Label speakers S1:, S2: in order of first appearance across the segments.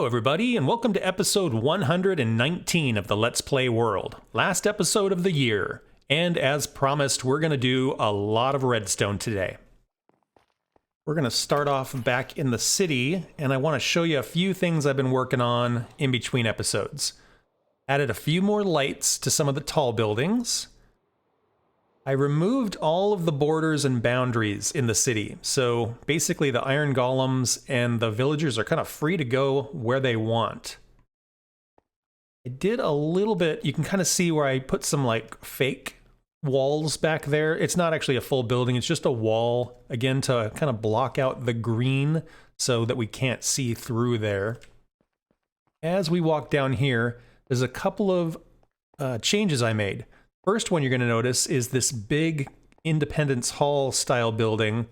S1: everybody, and welcome to episode 119 of the Let's Play World. Last episode of the year, and as promised, we're going to do a lot of redstone today. We're going to start off back in the city, and I want to show you a few things I've been working on in between episodes. Added a few more lights to some of the tall buildings. I removed all of the borders and boundaries in the city, so basically the iron golems and the villagers are kind of free to go where they want. I did a little bit, you can kind of see where I put some like fake walls back there. It's not actually a full building, it's just a wall, again to kind of block out the green so that we can't see through there. As we walk down here, there's a couple of changes I made. First one you're going to notice is this big Independence Hall style building.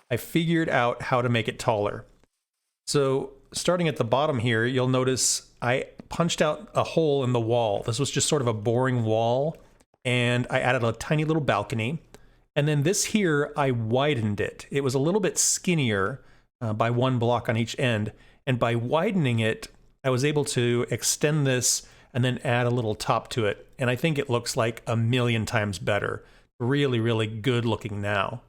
S1: I figured out how to make it taller. So starting at the bottom here, you'll notice I punched out a hole in the wall. This was just sort of a boring wall, and I added a tiny little balcony. And then this here, I widened it. It was a little bit skinnier by one block on each end. And by widening it, I was able to extend this and then add a little top to it. And I think it looks like a million times better. Really, really good looking now.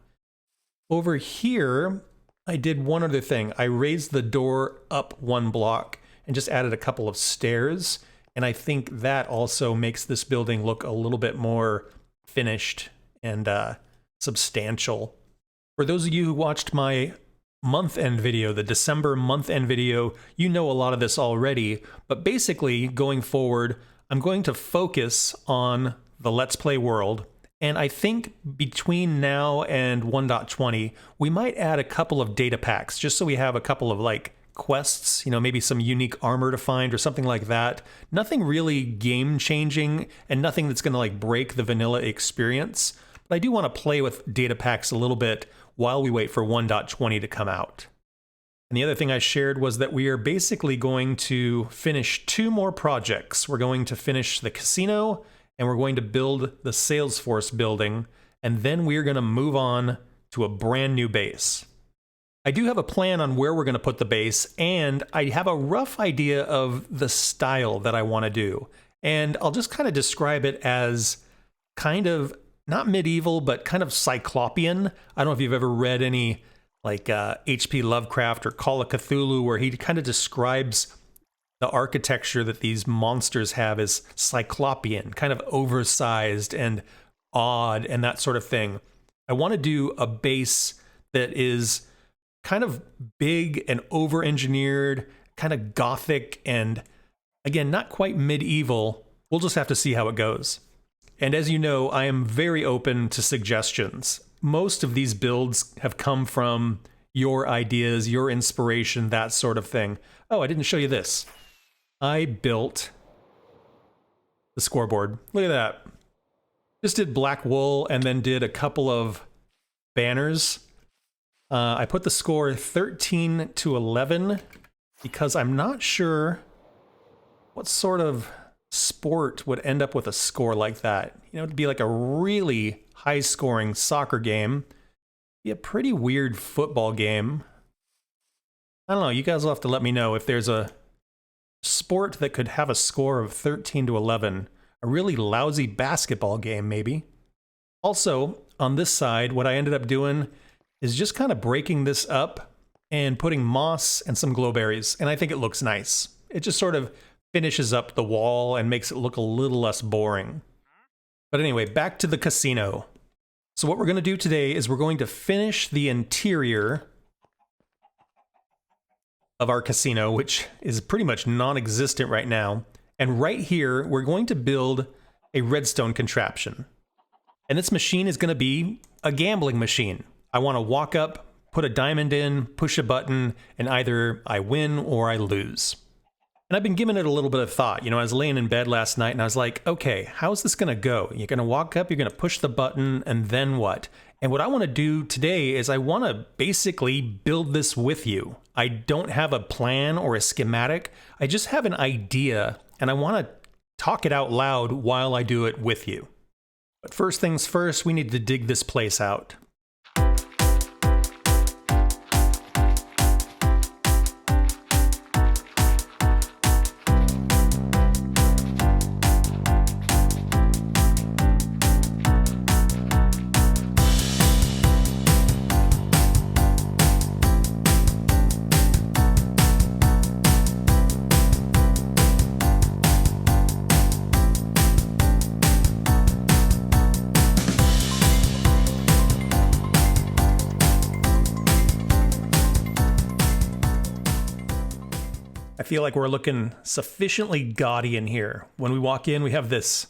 S1: Over here, I did one other thing. I raised the door up one block and just added a couple of stairs. And I think that also makes this building look a little bit more finished and substantial. For those of you who watched my month-end video, the December month-end video, you know a lot of this already, but basically, going forward, I'm going to focus on the Let's Play world, and I think between now and 1.20, we might add a couple of data packs, just so we have a couple of, like, quests, you know, maybe some unique armor to find or something like that. Nothing really game-changing, and nothing that's gonna, like, break the vanilla experience, but I do want to play with data packs a little bit while we wait for 1.20 to come out. And the other thing I shared was that we are basically going to finish two more projects. We're going to finish the casino, and we're going to build the Salesforce building, and then we're going to move on to a brand new base. I do have a plan on where we're going to put the base, and I have a rough idea of the style that I want to do. And I'll just kind of describe it as kind of not medieval, but kind of cyclopean. I don't know if you've ever read any like H.P. Lovecraft or Call of Cthulhu, where he kind of describes the architecture that these monsters have as cyclopean, kind of oversized and odd and that sort of thing. I want to do a base that is kind of big and over-engineered, kind of gothic, and again, not quite medieval. We'll just have to see how it goes. And as you know, I am very open to suggestions. Most of these builds have come from your ideas, your inspiration, that sort of thing. Oh, I didn't show you this. I built the scoreboard. Look at that. Just did black wool and then did a couple of banners. I put the score 13 to 11 because I'm not sure what sort of sport would end up with a score like that. You know, it'd be like a really high-scoring soccer game. Be a pretty weird football game. I don't know, you guys will have to let me know if there's a sport that could have a score of 13 to 11. A really lousy basketball game, maybe. Also, on this side, what I ended up doing is just kind of breaking this up and putting moss and some glowberries, and I think it looks nice. It just sort of finishes up the wall and makes it look a little less boring. But anyway, back to the casino. So what we're going to do today is we're going to finish the interior of our casino, which is pretty much non-existent right now. And right here, we're going to build a redstone contraption. And this machine is going to be a gambling machine. I want to walk up, put a diamond in, push a button, and either I win or I lose. And I've been giving it a little bit of thought. You know, I was laying in bed last night and I was like, okay, how's this going to go? You're going to walk up, you're going to push the button, and then what? And what I want to do today is I want to basically build this with you. I don't have a plan or a schematic. I just have an idea, and I want to talk it out loud while I do it with you. But first things first, we need to dig this place out. feel like we're looking sufficiently gaudy in here. When we walk in, we have this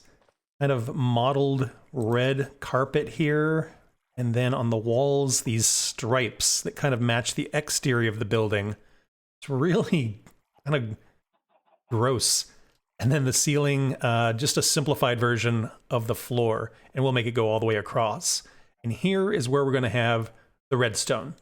S1: kind of mottled red carpet here. And then on the walls, these stripes that kind of match the exterior of the building. It's really kind of gross. And then the ceiling, just a simplified version of the floor, and we'll make it go all the way across. And here is where we're going to have the redstone.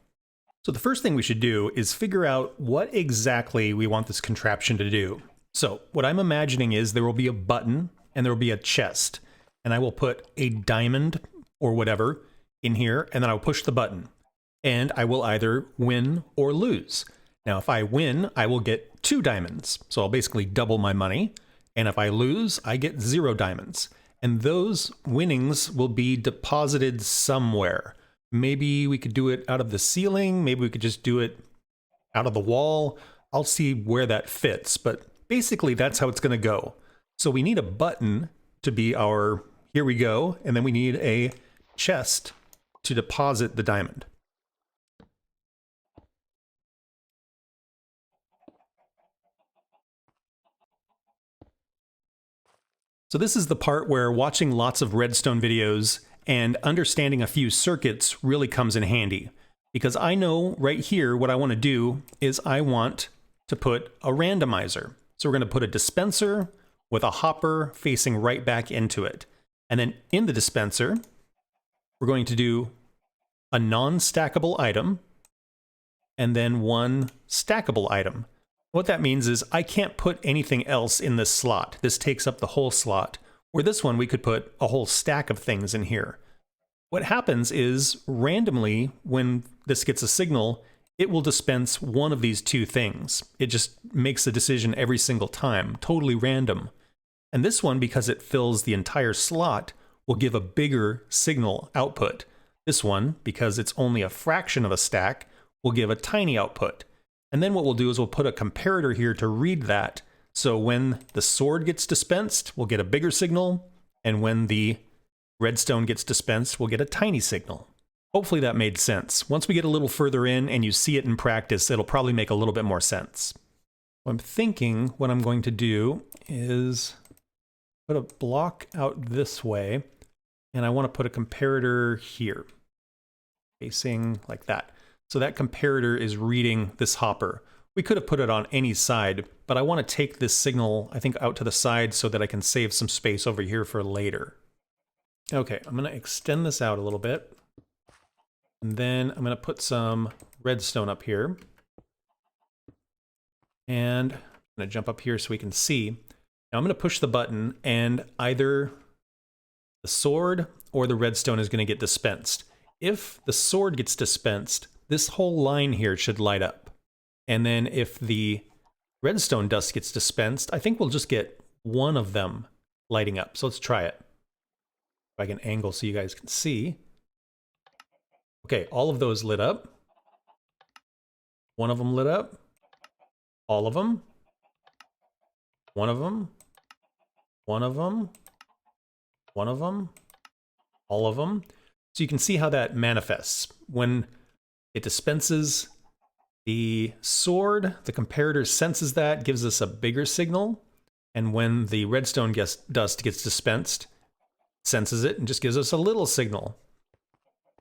S1: So the first thing we should do is figure out what exactly we want this contraption to do. So what I'm imagining is there will be a button and there will be a chest, and I will put a diamond or whatever in here, and then I'll push the button, and I will either win or lose. Now, if I win, I will get 2 diamonds. So I'll basically double my money. And if I lose, I get 0 diamonds. And those winnings will be deposited somewhere. Maybe we could do it out of the ceiling. Maybe we could just do it out of the wall. I'll see where that fits. But basically, that's how it's going to go. So we need a button to be our, here we go. And then we need a chest to deposit the diamond. So this is the part where watching lots of redstone videos and understanding a few circuits really comes in handy. Because I know right here what I want to do is I want to put a randomizer. So we're going to put a dispenser with a hopper facing right back into it. And then in the dispenser, we're going to do a non-stackable item and then one stackable item. What that means is I can't put anything else in this slot. This takes up the whole slot. Where this one, we could put a whole stack of things in here. What happens is randomly, when this gets a signal, it will dispense one of these 2 things. It just makes a decision every single time, totally random. And this one, because it fills the entire slot, will give a bigger signal output. This one, because it's only a fraction of a stack, will give a tiny output. And then what we'll do is we'll put a comparator here to read that. So when the sword gets dispensed, we'll get a bigger signal. And when the redstone gets dispensed, we'll get a tiny signal. Hopefully that made sense. Once we get a little further in and you see it in practice, it'll probably make a little bit more sense. I'm thinking what I'm going to do is put a block out this way. And I want to put a comparator here, facing like that. So that comparator is reading this hopper. We could have put it on any side, but I want to take this signal, I think, out to the side so that I can save some space over here for later. Okay, I'm going to extend this out a little bit. And then I'm going to put some redstone up here. And I'm going to jump up here so we can see. Now I'm going to push the button, and either the sword or the redstone is going to get dispensed. If the sword gets dispensed, this whole line here should light up. And then if the redstone dust gets dispensed, I think we'll just get one of them lighting up. So let's try it. If I can angle so you guys can see. Okay, all of those lit up. One of them lit up. All of them. One of them. One of them. One of them. All of them. So you can see how that manifests. When it dispenses the sword, the comparator senses that, gives us a bigger signal. And when the redstone dust gets dispensed, senses it and just gives us a little signal.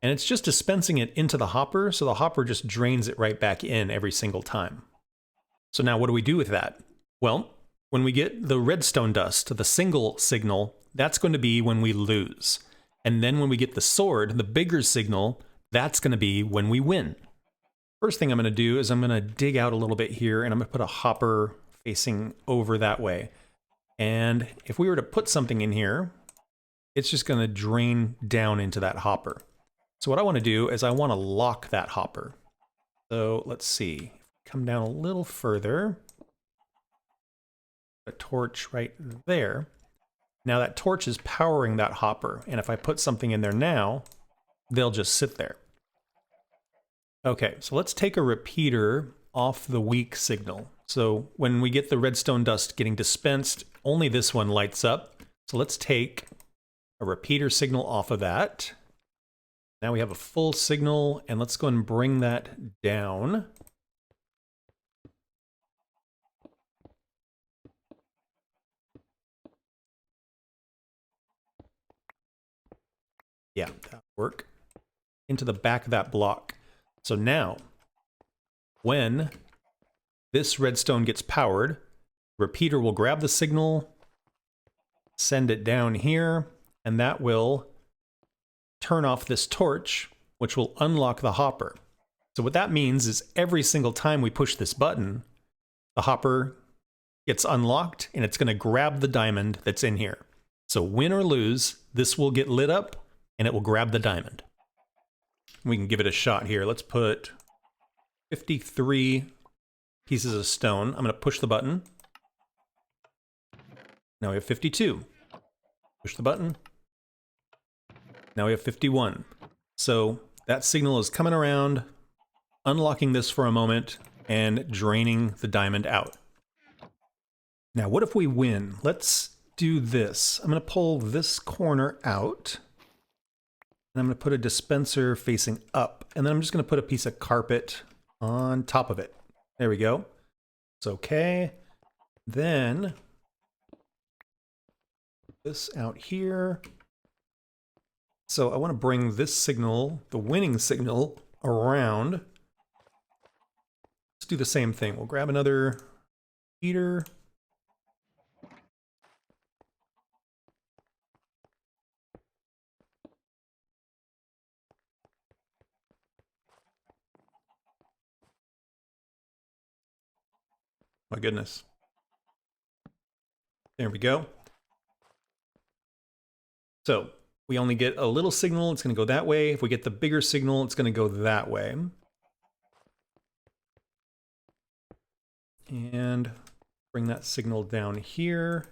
S1: And it's just dispensing it into the hopper, so the hopper just drains it right back in every single time. So now what do we do with that? Well, when we get the redstone dust, the single signal, that's going to be when we lose. And then when we get the sword, the bigger signal, that's going to be when we win. First thing I'm going to do is I'm going to dig out a little bit here, and I'm going to put a hopper facing over that way. And if we were to put something in here, it's just going to drain down into that hopper. So what I want to do is I want to lock that hopper. So let's see. Come down a little further. A torch right there. Now that torch is powering that hopper, and if I put something in there now, they'll just sit there. Okay, so let's take a repeater off the weak signal. So when we get the redstone dust getting dispensed, only this one lights up. So let's take a repeater signal off of that. Now we have a full signal, and let's go and bring that down. Yeah, that'll work. Into the back of that block. So now, when this redstone gets powered, repeater will grab the signal, send it down here, and that will turn off this torch, which will unlock the hopper. So what that means is every single time we push this button, the hopper gets unlocked and it's going to grab the diamond that's in here. So win or lose, this will get lit up and it will grab the diamond. We can give it a shot here. Let's put 53 pieces of stone. I'm going to push the button. Now we have 52. Push the button. Now we have 51. So that signal is coming around, unlocking this for a moment, and draining the diamond out. Now, what if we win? Let's do this. I'm going to pull this corner out, and I'm going to put a dispenser facing up, and then I'm just going to put a piece of carpet on top of it. There we go. It's okay. Then this out here. So I want to bring this signal, the winning signal, around. Let's do the same thing. We'll grab another heater. My goodness. There we go. So we only get a little signal, it's going to go that way. If we get the bigger signal, it's going to go that way. And bring that signal down here.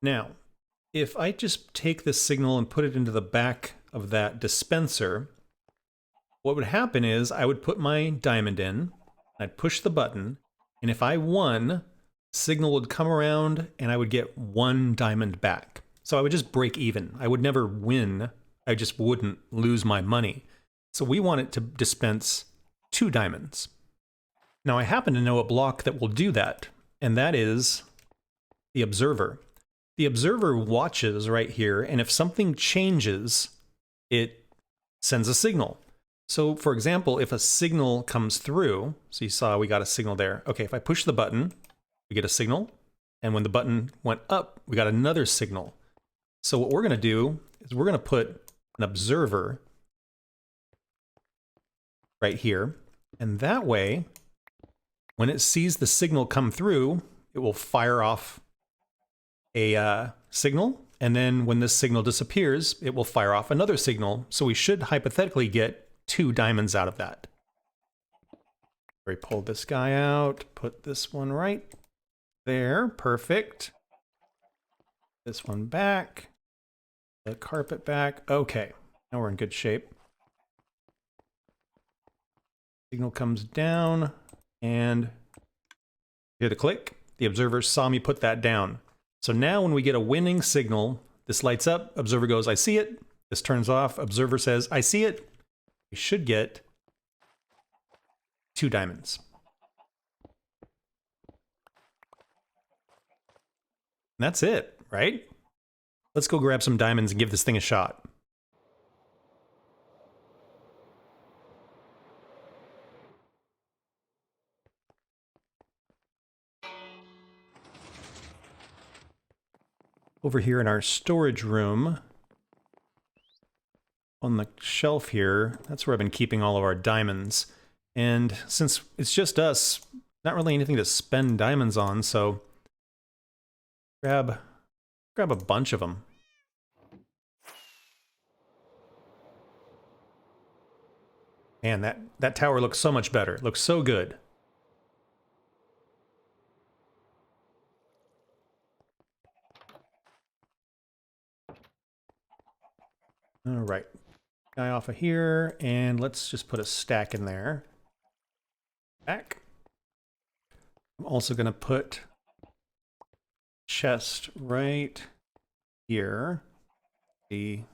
S1: Now, if I just take this signal and put it into the back of that dispenser, what would happen is I would put my diamond in, I'd push the button, and if I won, signal would come around and I would get 1 diamond back. So I would just break even. I would never win. I just wouldn't lose my money. So we want it to dispense 2 diamonds. Now I happen to know a block that will do that, and that is the observer. The observer watches right here, and if something changes, it sends a signal. So for example, if a signal comes through, so you saw we got a signal there. Okay, if I push the button, we get a signal. And when the button went up, we got another signal. So what we're going to do is we're going to put an observer right here. And that way, when it sees the signal come through, it will fire off a signal. And then when this signal disappears, it will fire off another signal. So we should hypothetically get 2 diamonds out of that. We pull this guy out, put this one right there, perfect. This one back, the carpet back. Okay, now we're in good shape. Signal comes down, and hear the click. The observer saw me put that down. So now when we get a winning signal, this lights up, observer goes, I see it. This turns off, observer says, I see it. We should get 2 diamonds. And that's it, right? Let's go grab some diamonds and give this thing a shot. Over here in our storage room, on the shelf here, that's where I've been keeping all of our diamonds. And since it's just us, not really anything to spend diamonds on, so grab a bunch of them. Man, that tower looks so much better. It looks so good. All right. Guy off of here, and let's just put a stack in there. Back. I'm also going to put chest right here. Not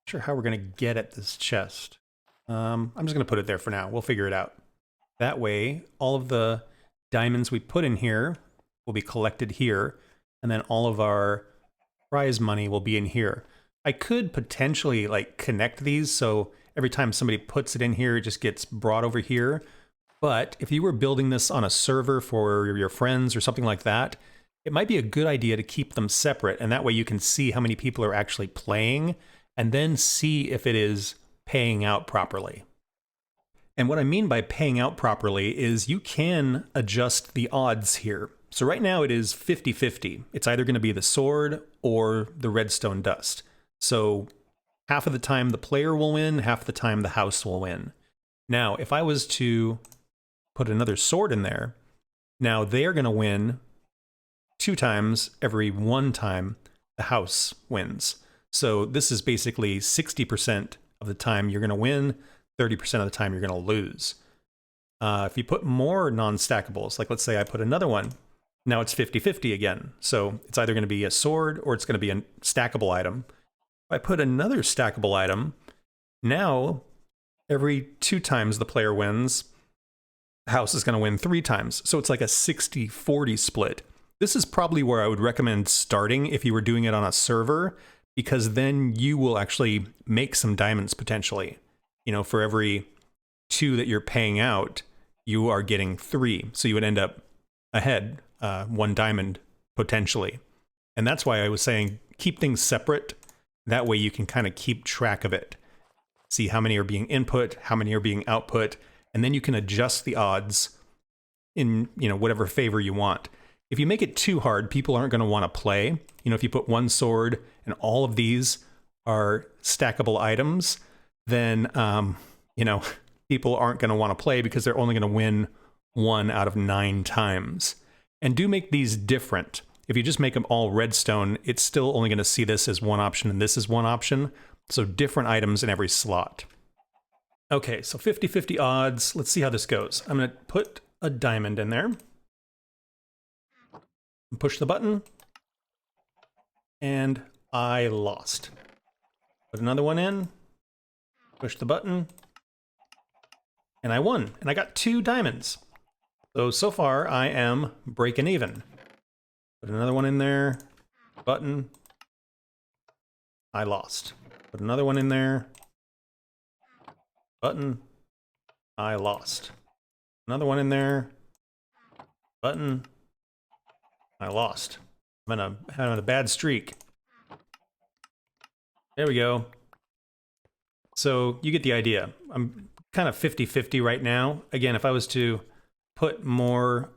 S1: sure how we're going to get at this chest. I'm just going to put it there for now. We'll figure it out. That way, all of the diamonds we put in here will be collected here, and then all of our prize money will be in here. I could potentially like connect these so every time somebody puts it in here, it just gets brought over here. But if you were building this on a server for your friends or something like that, it might be a good idea to keep them separate, and that way you can see how many people are actually playing and then see if it is paying out properly. And what I mean by paying out properly is you can adjust the odds here. So right now it is 50-50. It's either going to be the sword or the redstone dust. So half of the time the player will win, half the time the house will win. Now, if I was to put another sword in there, now they're going to win 2 times every 1 time the house wins. So this is basically 60% of the time you're going to win, 30% of the time you're going to lose. If you put more non-stackables, like let's say I put another one, now it's 50-50 again. So it's either going to be a sword or it's going to be a stackable item. If I put another stackable item, now every 2 times the player wins, the house is going to win 3 times. So it's like a 60-40 split. This is probably where I would recommend starting if you were doing it on a server, because then you will actually make some diamonds potentially. You know, for every 2 that you're paying out, you are getting 3. So you would end up ahead 1 diamond potentially. And that's why I was saying keep things separate. That way you can kind of keep track of it. See how many are being input, how many are being output, and then you can adjust the odds in, you know, whatever favor you want. If you make it too hard, people aren't going to want to play. You know, if you put 1 sword and all of these are stackable items, then, you know, people aren't going to want to play because they're only going to win 1 out of 9 times. And do make these different. If you just make them all redstone, it's still only going to see this as 1 option and this is 1 option. So different items in every slot. Okay, so 50-50 odds. Let's see how this goes. I'm going to put a diamond in there. Push the button. And I lost. Put another one in. Push the button. And I won. And I got 2 diamonds. So far I am breaking even. Put another one in there. Button. I lost. Put another one in there. Button. I lost. Another one in there. Button. I lost. I'm having a bad streak. There we go. So you get the idea. I'm kind of 50-50 right now. Again, if I was to put more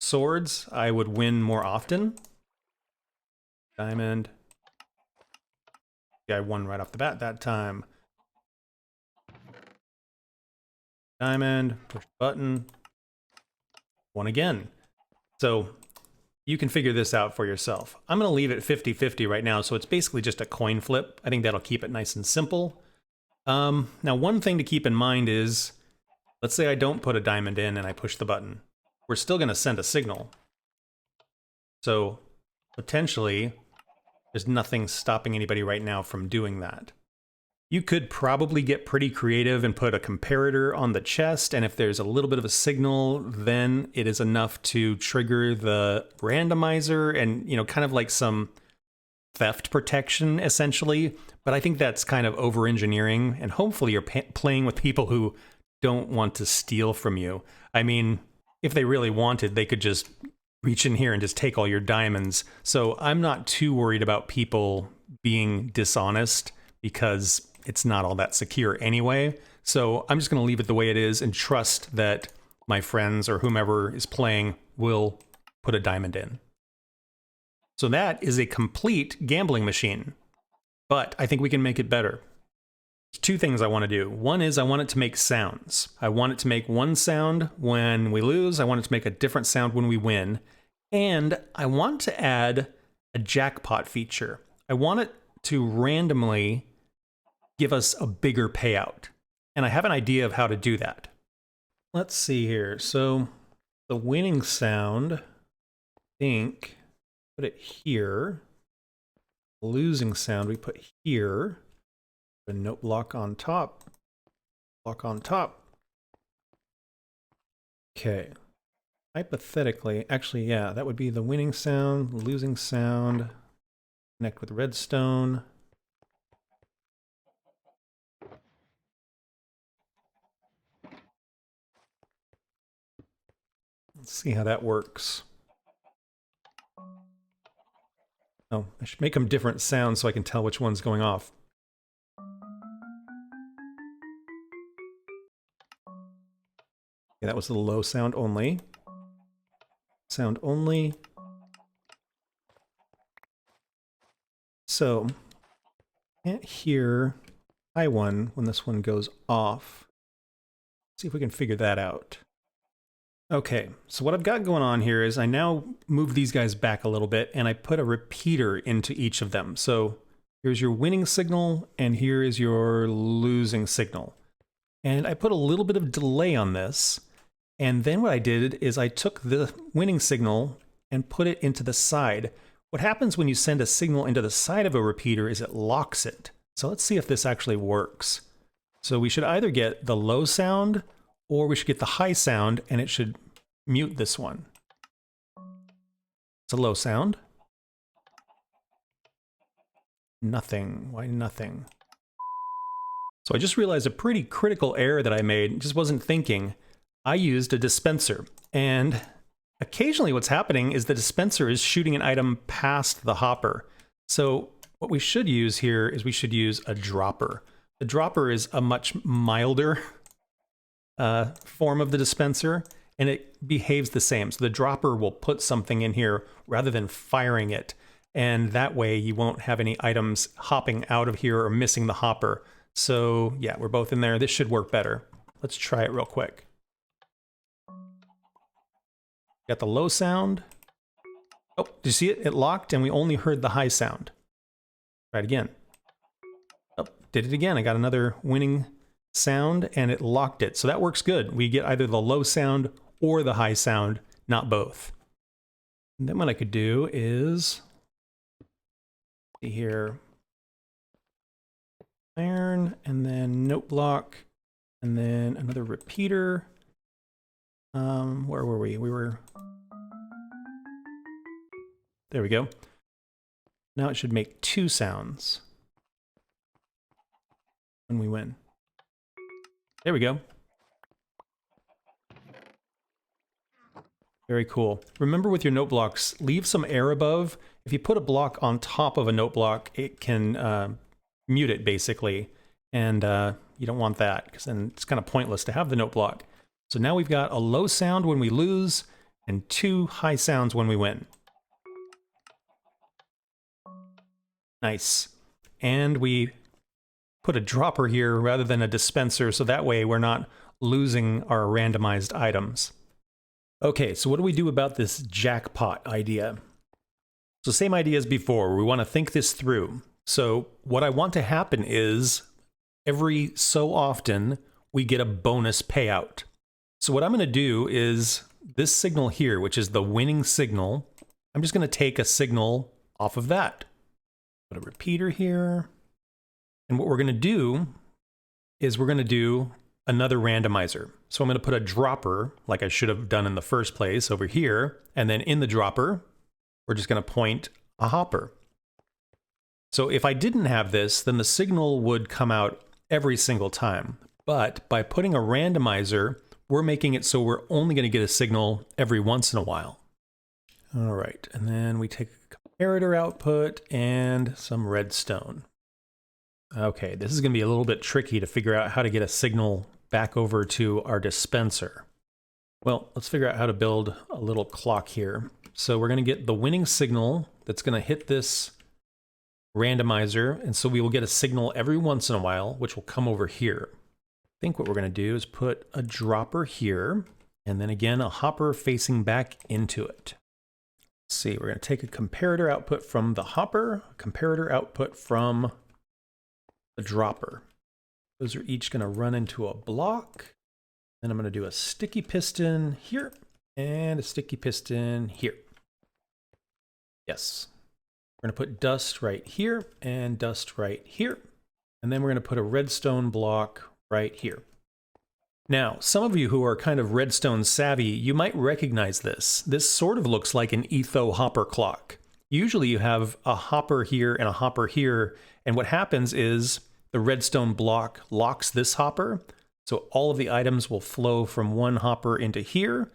S1: swords, I would win more often. Diamond. Yeah, I won right off the bat that time. Diamond. Push the button. Won again. So you can figure this out for yourself. I'm going to leave it 50-50 right now, so it's basically just a coin flip. I think that'll keep it nice and simple. Now, one thing to keep in mind is, let's say I don't put a diamond in and I push the button. We're still going to send a signal. So, potentially, there's nothing stopping anybody right now from doing that. You could probably get pretty creative and put a comparator on the chest, and if there's a little bit of a signal, then it is enough to trigger the randomizer and, you know, kind of like some theft protection, essentially. But I think that's kind of over-engineering, and hopefully you're playing with people who don't want to steal from you. I mean, if they really wanted, they could just reach in here and just take all your diamonds. So I'm not too worried about people being dishonest, because it's not all that secure anyway. So I'm just going to leave it the way it is and trust that my friends or whomever is playing will put a diamond in. So that is a complete gambling machine, but I think we can make it better. There's 2 things I want to do. One is I want it to make sounds. I want it to make 1 sound when we lose. I want it to make a different sound when we win. And I want to add a jackpot feature. I want it to randomly give us a bigger payout. And I have an idea of how to do that. Let's see here. So the winning sound, I think, put it here. Losing sound we put here. A note block on top. Block on top. Okay. hypothetically, actually, yeah, that would be the winning sound, losing sound, connect with redstone. Let's see how that works. Oh, I should make them different sounds so I can tell which one's going off. Okay, that was the low sound only. Sound only. So, can't hear high one when this one goes off. Let's see if we can figure that out. Okay, so what I've got going on here is I now move these guys back a little bit and I put a repeater into each of them. So here's your winning signal and here is your losing signal. And I put a little bit of delay on this. And then what I did is I took the winning signal and put it into the side. What happens when you send a signal into the side of a repeater is it locks it. So let's see if this actually works. So we should either get the low sound or we should get the high sound and it should mute this one. It's a low sound. Nothing. Why nothing? So I just realized a pretty critical error that I made. Just wasn't thinking. I used a dispenser. And occasionally what's happening is the dispenser is shooting an item past the hopper. So what we should use here is we should use a dropper. The dropper is a much milder form of the dispenser, and it behaves the same. So the dropper will put something in here rather than firing it. And that way you won't have any items hopping out of here or missing the hopper. So yeah, we're both in there. This should work better. Let's try it real quick. Got the low sound. Oh, did you see it? It locked and we only heard the high sound. Try it again. Oh, did it again. I got another winning sound and it locked it. So that works good. We get either the low sound or the high sound, not both. And then what I could do is see here, iron, and then note block, and then another repeater. Where were we? We were, there we go. Now it should make two sounds when we win. There we go. Very cool. Remember with your note blocks, leave some air above. If you put a block on top of a note block, it can mute it basically. And you don't want that because then it's kind of pointless to have the note block. So now we've got a low sound when we lose and two high sounds when we win. Nice. And we put a dropper here rather than a dispenser, so that way we're not losing our randomized items. Okay, so what do we do about this jackpot idea? So same idea as before, we want to think this through. So what I want to happen is every so often we get a bonus payout. So what I'm going to do is this signal here, which is the winning signal, I'm just going to take a signal off of that. Put a repeater here. And what we're going to do is we're going to do another randomizer. So I'm going to put a dropper, like I should have done in the first place, over here. And then in the dropper, we're just going to point a hopper. So if I didn't have this, then the signal would come out every single time. But by putting a randomizer, we're making it so we're only going to get a signal every once in a while. All right, and then we take a comparator output and some redstone. Okay, this is going to be a little bit tricky to figure out how to get a signal back over to our dispenser. Well, let's figure out how to build a little clock here. So we're going to get the winning signal that's going to hit this randomizer, and so we will get a signal every once in a while, which will come over here. I think what we're going to do is put a dropper here, and then again a hopper facing back into it. Let's see, we're going to take a comparator output from the hopper, a comparator output from the dropper. Those are each going to run into a block. Then I'm going to do a sticky piston here and a sticky piston here. Yes. We're going to put dust right here and dust right here. And then we're going to put a redstone block right here. Now, some of you who are kind of redstone savvy, you might recognize this. This sort of looks like an etho hopper clock. Usually you have a hopper here and a hopper here, and what happens is the redstone block locks this hopper, so all of the items will flow from one hopper into here.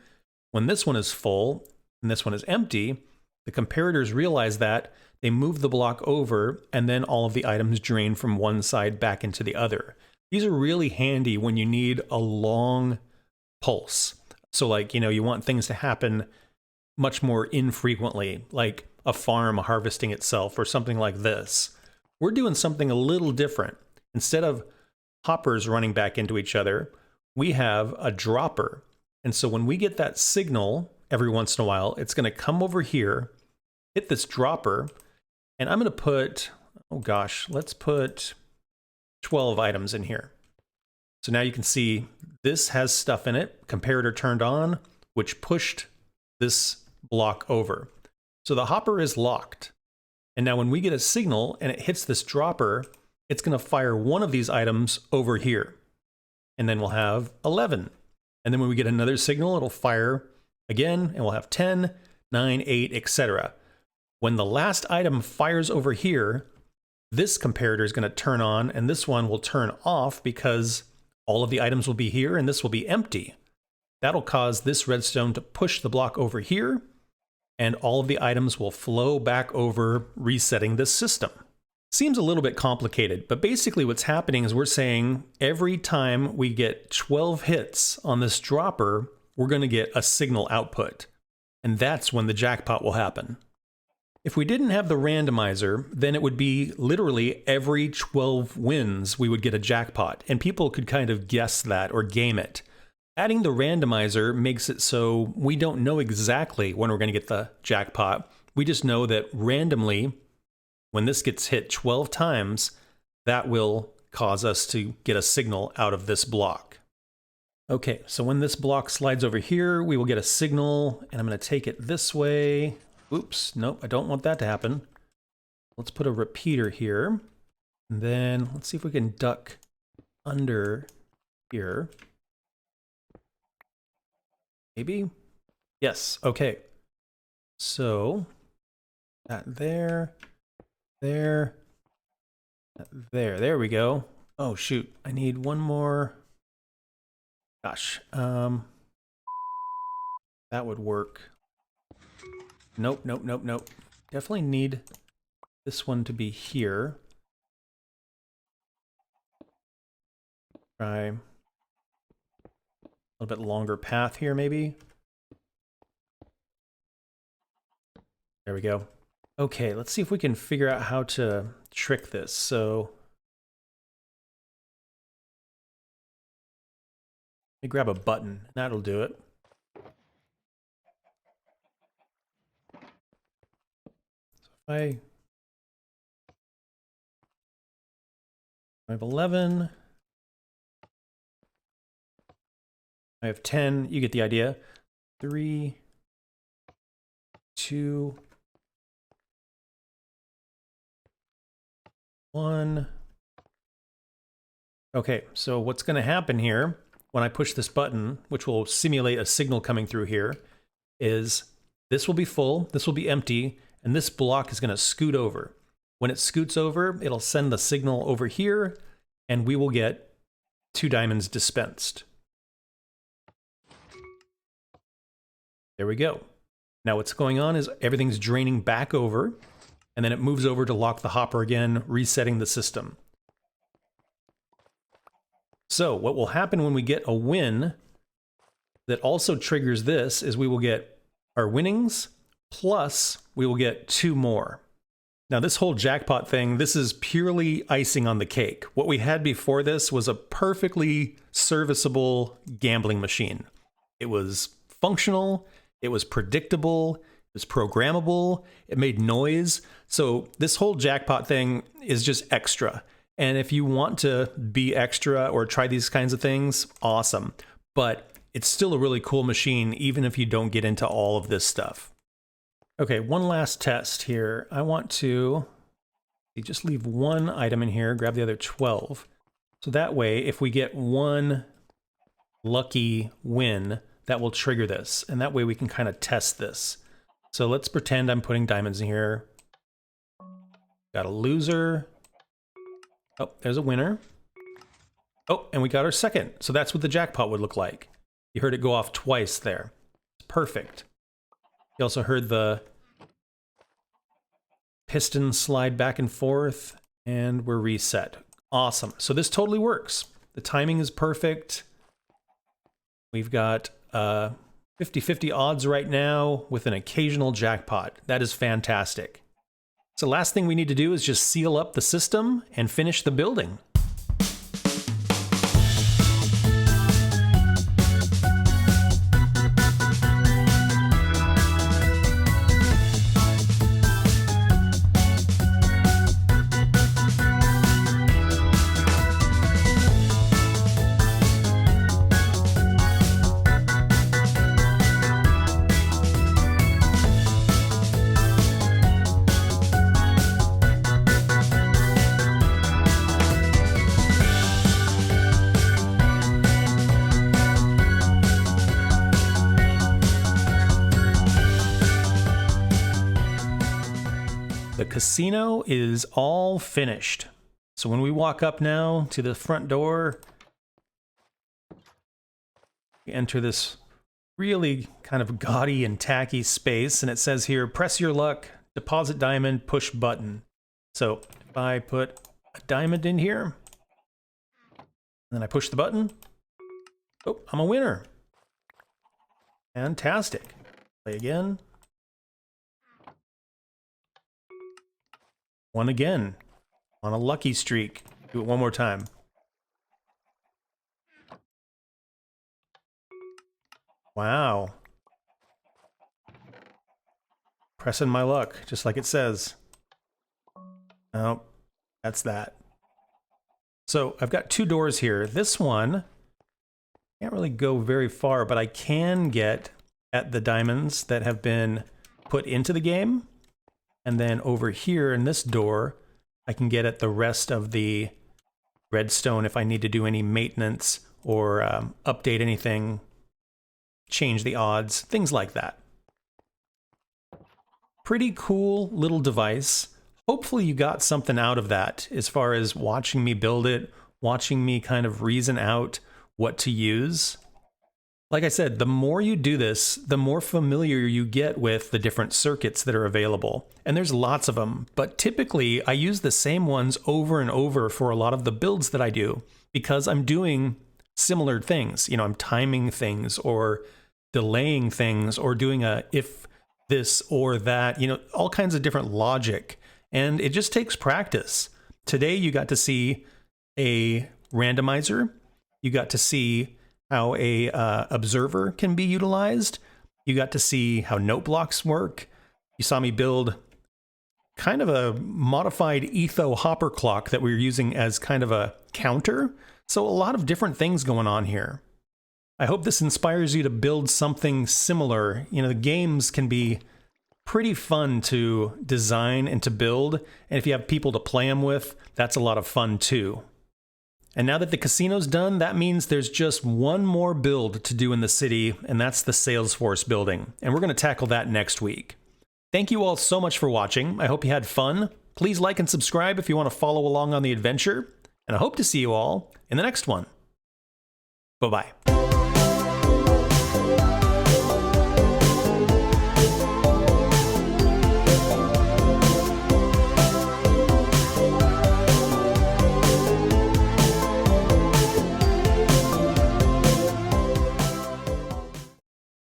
S1: When this one is full and this one is empty, the comparators realize that, they move the block over, and then all of the items drain from one side back into the other. These are really handy when you need a long pulse. So like, you want things to happen much more infrequently, like a farm harvesting itself or something like this. We're doing something a little different. Instead of hoppers running back into each other, we have a dropper. And so when we get that signal every once in a while, it's going to come over here, hit this dropper, and I'm going to put, oh gosh, let's put 12 items in here. So now you can see this has stuff in it, comparator turned on, which pushed this block over. So the hopper is locked. And now when we get a signal and it hits this dropper, it's going to fire one of these items over here. And then we'll have 11. And then when we get another signal, it'll fire again, and we'll have 10, 9, 8, etc. When the last item fires over here, this comparator is going to turn on, and this one will turn off because all of the items will be here and this will be empty. That'll cause this redstone to push the block over here, and all of the items will flow back over, resetting this system. Seems a little bit complicated, but basically what's happening is we're saying every time we get 12 hits on this dropper, we're going to get a signal output. And that's when the jackpot will happen. If we didn't have the randomizer, then it would be literally every 12 wins we would get a jackpot, and people could kind of guess that or game it. Adding the randomizer makes it so we don't know exactly when we're going to get the jackpot. We just know that randomly, when this gets hit 12 times, that will cause us to get a signal out of this block. Okay, so when this block slides over here, we will get a signal, and I'm going to take it this way. Oops, nope, I don't want that to happen. Let's put a repeater here. And then let's see if we can duck under here. Maybe? Yes, okay. So, that there, there, there we go. Oh shoot, I need one more. Gosh, that would work. Nope, nope, nope, nope. Definitely need this one to be here. Try a little bit longer path here, maybe. There we go. Okay, let's see if we can figure out how to trick this. So, let me grab a button. That'll do it. I have 11. I have 10. You get the idea. 3, 2, 1. Okay, so what's going to happen here when I push this button, which will simulate a signal coming through here, is this will be full, this will be empty, and this block is going to scoot over. When it scoots over, it'll send the signal over here, and we will get 2 diamonds dispensed. There we go. Now what's going on is everything's draining back over, and then it moves over to lock the hopper again, resetting the system. So what will happen when we get a win that also triggers this is we will get our winnings, plus we will get 2 more. Now this whole jackpot thing, this is purely icing on the cake. What we had before this was a perfectly serviceable gambling machine. It was functional, it was predictable, it was programmable, it made noise. So this whole jackpot thing is just extra. And if you want to be extra or try these kinds of things, awesome. But it's still a really cool machine, even if you don't get into all of this stuff. Okay, one last test here. I want to just leave 1 item in here, grab the other 12. So that way, if we get 1 lucky win that will trigger this. And that way we can kind of test this. So let's pretend I'm putting diamonds in here. Got a loser. Oh, there's a winner. Oh, and we got our second. So that's what the jackpot would look like. You heard it go off twice there. It's perfect. You also heard the piston slide back and forth, and we're reset. Awesome. So this totally works. The timing is perfect. We've got 50-50 odds right now with an occasional jackpot. That is fantastic. So last thing we need to do is just seal up the system and finish the building. The casino is all finished. So when we walk up now to the front door, we enter this really kind of gaudy and tacky space, and it says here, press your luck, deposit diamond, push button. So if I put a diamond in here, then I push the button, oh, I'm a winner. Fantastic. Play again. Won again on a lucky streak. Do it one more time. Wow. Pressing my luck, just like it says. Oh, that's that. So I've got two doors here. This one, can't really go very far, but I can get at the diamonds that have been put into the game. And then over here in this door, I can get at the rest of the redstone if I need to do any maintenance or update anything, change the odds, things like that. Pretty cool little device. Hopefully you got something out of that as far as watching me build it, watching me kind of reason out what to use. Like I said, the more you do this, the more familiar you get with the different circuits that are available. And there's lots of them, but typically I use the same ones over and over for a lot of the builds that I do because I'm doing similar things. You know, I'm timing things or delaying things or doing a if this or that, you know, all kinds of different logic. And it just takes practice. Today you got to see a randomizer. You got to see how a observer can be utilized. You got to see how note blocks work. You saw me build kind of a modified etho hopper clock that we were using as kind of a counter. So a lot of different things going on here. I hope this inspires you to build something similar. You know, the games can be pretty fun to design and to build. And if you have people to play them with, that's a lot of fun too. And now that the casino's done, that means there's just one more build to do in the city, and that's the Salesforce building. And we're going to tackle that next week. Thank you all so much for watching. I hope you had fun. Please like and subscribe if you want to follow along on the adventure. And I hope to see you all in the next one. Bye-bye.